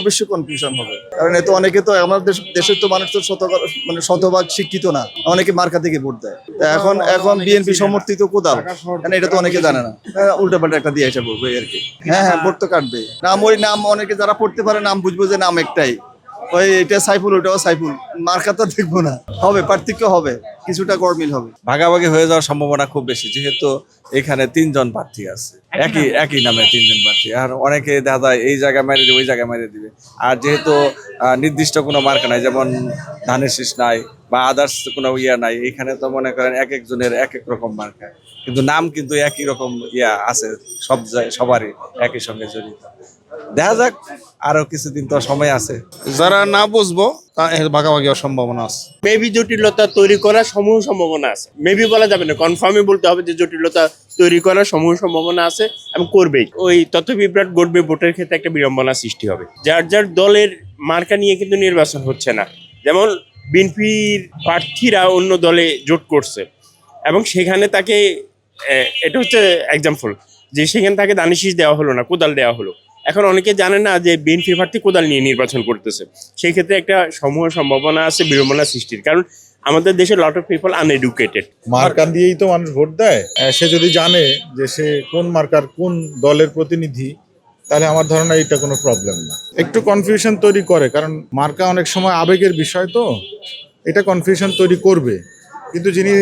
অবশ্যই কনফিউশন হবে, কারণ এত অনেকে তো আমাদের দেশের তো মানুষ তো শতভাগ শিক্ষিত না, অনেকে মার্কা থেকে ভোট দেয়। তা এখন বিএনপি সমর্থিত কোদাল, কারণ এটা তো অনেকে জানে না, উল্টা পাল্টা একটা দিয়ে এসে বলবো আর কি। হ্যাঁ, ভোট তো কাটবে। নাম অনেকে যারা পড়তে পারে নাম বুঝবো যে নাম একটাই, ওই এটা সাইফুল ওটাও সাইফুল, মার্কা তো দেখবো না। হবে পার্থক্য হবে, কিছুটা গরমিল হবে। ভাগাভাগি হয়ে যাওয়ার সম্ভাবনা খুব বেশি, যেহেতু এখানে তিনজন প্রার্থী আছে, একই নামে তিনজন প্রার্থী, আর অনেকে দেখা যায় এই জায়গায় মেরে দিবে ওই জায়গায় মেরে দিবে। আর যেহেতু নির্দিষ্ট কোনো মার্কা নাই, যেমন ধানের শীষ নাই বা আদার্স কোনো নাই, এখানে তো মনে করেন এক একজনের এক এক রকম মার্কা, কিন্তু নাম কিন্তু একই রকম আছে সবারই একই সঙ্গে জড়িত। দেখা যাক, আরো কিছুদিন তো সময় আছে। যারা না বুঝবো তা ভাগাভাগি হওয়ার সম্ভাবনা আছে। মেবি জটিলতা তৈরি করার সমূহ সম্ভাবনা আছে, মেবি বলা যাবে না, কনফার্মই বলতে হবে যে জটিলতা তৈরি করার সমূহ সম্ভাবনা আছে এবং করবেই। ওই তথ্য বিভ্রাট ঘটবে, ভোটের ক্ষেত্রে একটা বিড়ম্বনা সৃষ্টি হবে। যার যার দলের মার্কা নিয়ে কিন্তু নির্বাচন হচ্ছে না। যেমন বিএনপির প্রার্থীরা অন্য দলে জোট করছে এবং সেখানে তাকে এটা হচ্ছে এক্সাম্পল, যে সেখানে তাকে ধানের শীষ দেওয়া হলো না, কোদাল দেওয়া হলো। এখন অনেকে জানে না যে বিএনপি প্রার্থী কোদাল নিয়ে নির্বাচন করতেছে। সেই ক্ষেত্রে একটা সমূহ সম্ভাবনা আছে বিড়ম্বনা সৃষ্টির, কারণ আমাদের দেশে লট অফ পিপল আনএডুকেটেড। মার্কা দিয়েই তো মানুষ ভোট দেয়। সে যদি জানে যে সে কোন মার্কার কোন দলের প্রতিনিধি, তাহলে আমার ধারণা এটা কোনো প্রবলেম না। একটু কনফিউশন তৈরি করে, কারণ মার্কা অনেক সময় আবেগের বিষয়, তো এটা কনফিউশন তৈরি করবে। কিন্তু যিনি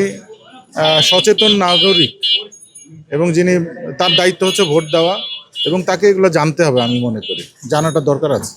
সচেতন নাগরিক এবং যিনি, তার দায়িত্ব হচ্ছে ভোট দেওয়া, এবং তাকে এগুলো জানতে হবে, আমি মনে করি জানাটা দরকার আছে।